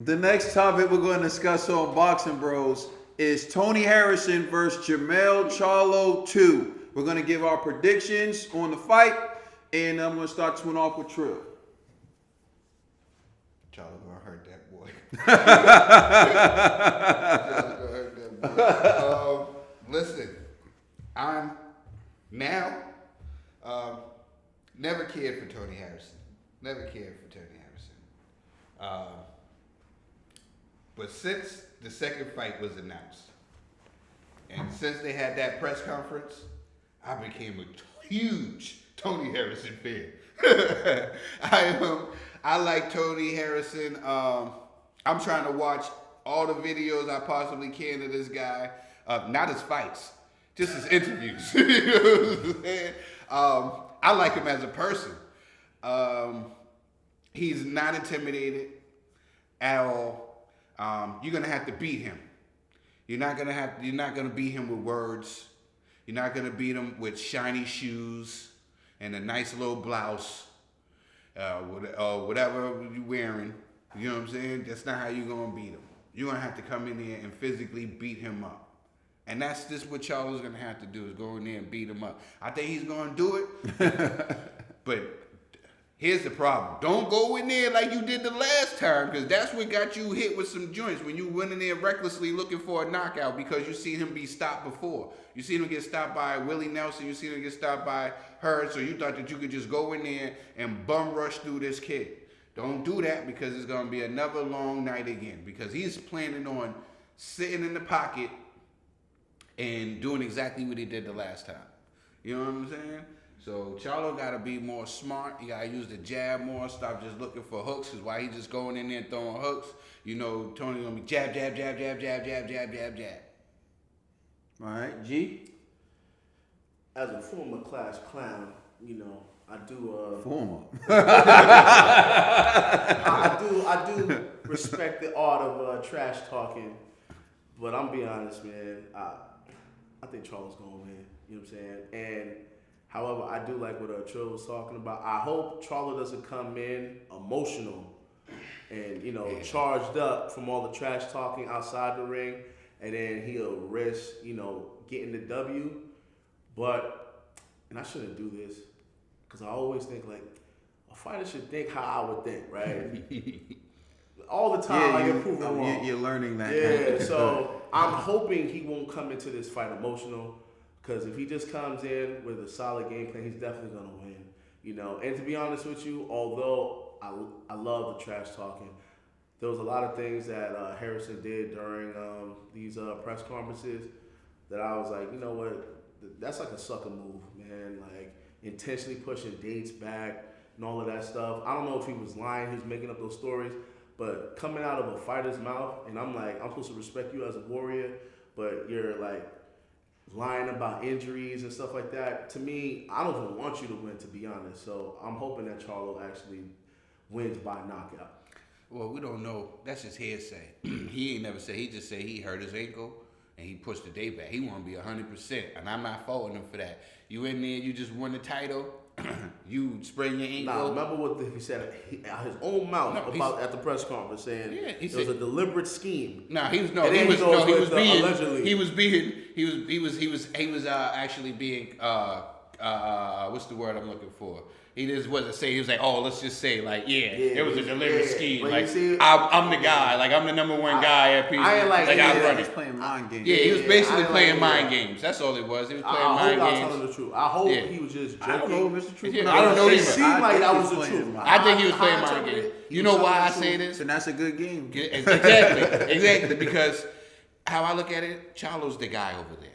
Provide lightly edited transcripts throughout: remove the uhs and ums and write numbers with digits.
The next topic we're going to discuss on Boxing Bros is Tony Harrison versus Jermell Charlo II. We're going to give our predictions on the fight, and I'm going to start this one off with Trill. Charlo gonna hurt that boy. Charlo gonna hurt that boy. Listen, I'm now never cared for Tony Harrison. Never cared for Tony Harrison. But since the second fight was announced, and since they had that press conference, I became a huge Tony Harrison fan. I like Tony Harrison. I'm trying to watch all the videos I possibly can of this guy. Not his fights, just his interviews. You know what I'm saying? I like him as a person. He's not intimidated at all. You're gonna have to beat him. You're not gonna beat him with words. You're not gonna beat him with shiny shoes and a nice little blouse, whatever you're wearing. You know what I'm saying? That's not how you're gonna beat him. You're gonna have to come in there and physically beat him up. And that's just what Charlo's gonna have to do, is go in there and beat him up. I think he's gonna do it. But here's the problem. Don't go in there like you did the last time, because that's what got you hit with some joints, when you went in there recklessly looking for a knockout because you seen him be stopped before. You seen him get stopped by Willie Nelson. You seen him get stopped by Hurd. So you thought that you could just go in there and bum rush through this kid. Don't do that, because it's going to be another long night again, because he's planning on sitting in the pocket and doing exactly what he did the last time. You know what I'm saying? So Charlo got to be more smart. He got to use the jab more. Stop just looking for hooks. Because why he just going in there and throwing hooks, you know, Tony's going to be jab, jab, jab, jab, jab, jab, jab, jab, jab. All right, G? As a former class clown, you know, I do Former. I do respect the art of trash talking, but I'm being honest, man. I think Charles gonna win. You know what I'm saying? And however, I do like what Trill was talking about. I hope Charlo doesn't come in emotional and, you know, charged up from all the trash talking outside the ring, and then he'll risk, you know, getting the W. But, and I shouldn't do this, because I always think, like, a fighter should think how I would think, right? All the time, I get proven wrong. You're learning that. Yeah, so I'm hoping he won't come into this fight emotional, because if he just comes in with a solid game plan, he's definitely going to win. You know, and to be honest with you, although I love the trash talking, there was a lot of things that Harrison did during these press conferences that I was like, you know what, that's like a sucker move, man. Like, intentionally pushing dates back and all of that stuff. I don't know if he was lying, he was making up those stories, but coming out of a fighter's mouth, and I'm like, I'm supposed to respect you as a warrior, but you're like lying about injuries and stuff like that. To me, I don't even want you to win, to be honest. So I'm hoping that Charlo actually wins by knockout. Well, we don't know. That's just hearsay. He ain't never said. He just said he hurt his ankle and he pushed the day back. He want to be 100%, and I'm not faulting him for that. You in there, you just won the title, you sprain your ankle. Nah, remember what he said out his own mouth about at the press conference, saying it was a deliberate scheme. He was actually being what's the word I'm looking for? He just wasn't saying. He was like, oh, let's just say, like, it was a deliberate scheme. Like, I'm the guy. Like, I'm the number one guy at PG. I ain't like I run. He's playing mind games. Yeah, he was basically playing mind games. That's all it was. He was playing mind games. I hope I'm telling the truth. I hope he was just joking. I don't know if it's the truth. I don't know It either. seemed like that was the truth. I think he was playing mind games. You know why I say this? And that's a good game. Exactly. Because how I look at it, Charlo's the guy over there,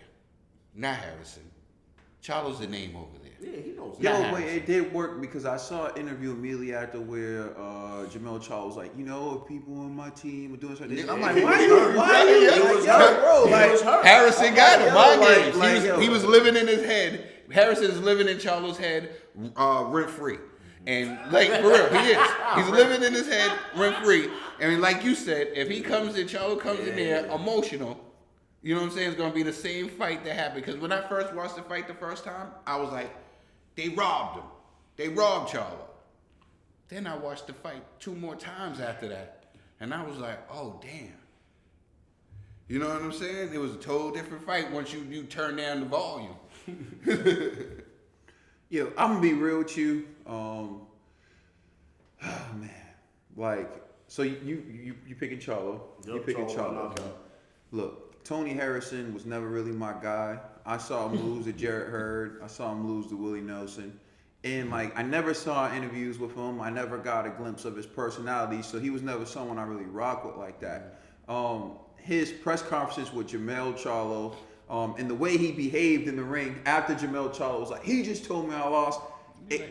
not Harrison. Charlo's the name over there. Yeah, he knows. But it did work, because I saw an interview immediately after where Jermell Charlo was like, you know, if people on my team are doing something. I'm like, why? Harrison got him. Mind games. He was living in his head. Harrison's living in Charlo's head, rent free. And like, for real, he is. He's living in his head rent free. And like you said, if he comes in, Charlo comes in there emotional, you know what I'm saying? It's going to be the same fight that happened. Because when I first watched the fight the first time, I was like, they robbed him. They robbed Charlo. Then I watched the fight 2 more times after that. And I was like, oh, damn. You know what I'm saying? It was a total different fight once you turn down the volume. Yo, I'm gonna be real with you. Oh man, like, so you picking Charlo? You Yep, picking Charlo, Charlo? knockout. Look, Tony Harrison was never really my guy. I saw him lose to Jarrett Hurd. I saw him lose to Willie Nelson. And like, I never saw interviews with him. I never got a glimpse of his personality. So he was never someone I really rock with like that. His press conferences with Jermell Charlo, and the way he behaved in the ring after Jermell Charlo was like, he just told me I lost.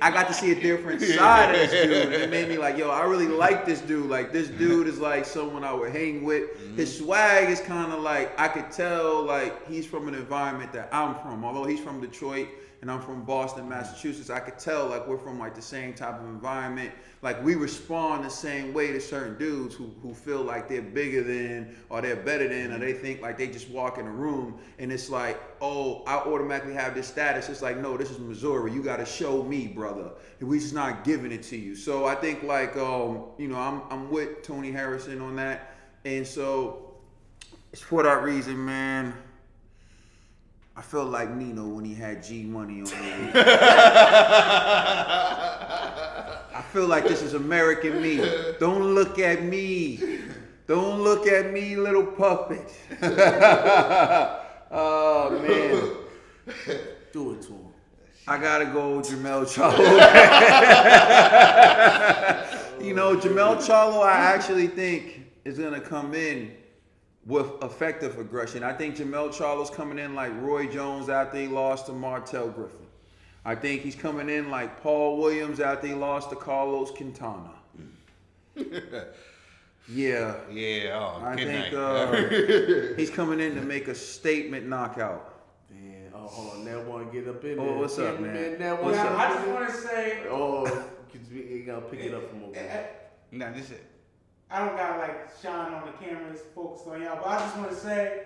I got to see a different side of this dude. It made me like, yo, I really like this dude. Like, this dude is like someone I would hang with. His swag is kind of like, I could tell like he's from an environment that I'm from. Although he's from Detroit and I'm from Boston, Massachusetts, I could tell like we're from like the same type of environment. Like, we respond the same way to certain dudes who feel like they're bigger than, or they're better than, or they think like they just walk in a room and it's like, oh, I automatically have this status. It's like, no, this is Missouri. You got to show me, brother. And we just not giving it to you. So I think like, you know, I'm with Tony Harrison on that. And so it's for that reason, man. I felt like Nino when he had G Money on there. I feel like this is American me. Don't look at me. Don't look at me, little puppet. Oh, man. Do it to him. I gotta go with Jermell Charlo. You know, Jermell Charlo, I actually think is gonna come in with effective aggression. I think Jermell Charlo's coming in like Roy Jones after he lost to Martell Griffin. I think he's coming in like Paul Williams after he lost to Carlos Quintana. Yeah. Yeah, oh, I good think night. he's coming in to make a statement knockout. Man, oh, hold on. That one get up in there. Oh, what's up, man? That What's one. up? I just want to say, Oh, you gotta pick it up from over there. Nah, this it. I don't got like shine on the cameras focused on y'all, but I just want to say,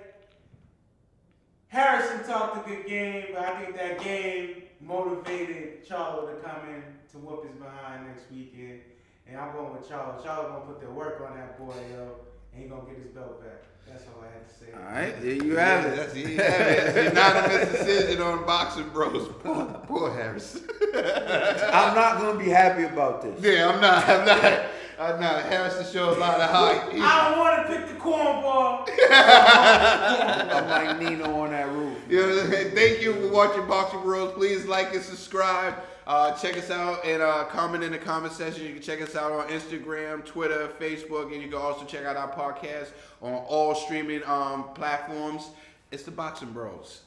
Harrison talked a good game, but I think that game motivated Charlo to come in to whoop his behind next weekend. And I'm going with Charlo. Charlo gonna put their work on that boy, yo, and he gonna get his belt back. That's all I had to say. All right, there you have it. That's it. It's a unanimous decision on Boxing Bros. Poor Harris. I'm not gonna be happy about this. Yeah, I'm not. Harrison showed a lot of height. I don't want to pick the cornball. I'm like Nino on that roof. Thank you for watching Boxing Bros. Please like and subscribe. Check us out and comment in the comment section. You can check us out on Instagram, Twitter, Facebook, and you can also check out our podcast on all streaming platforms. It's the Boxing Bros.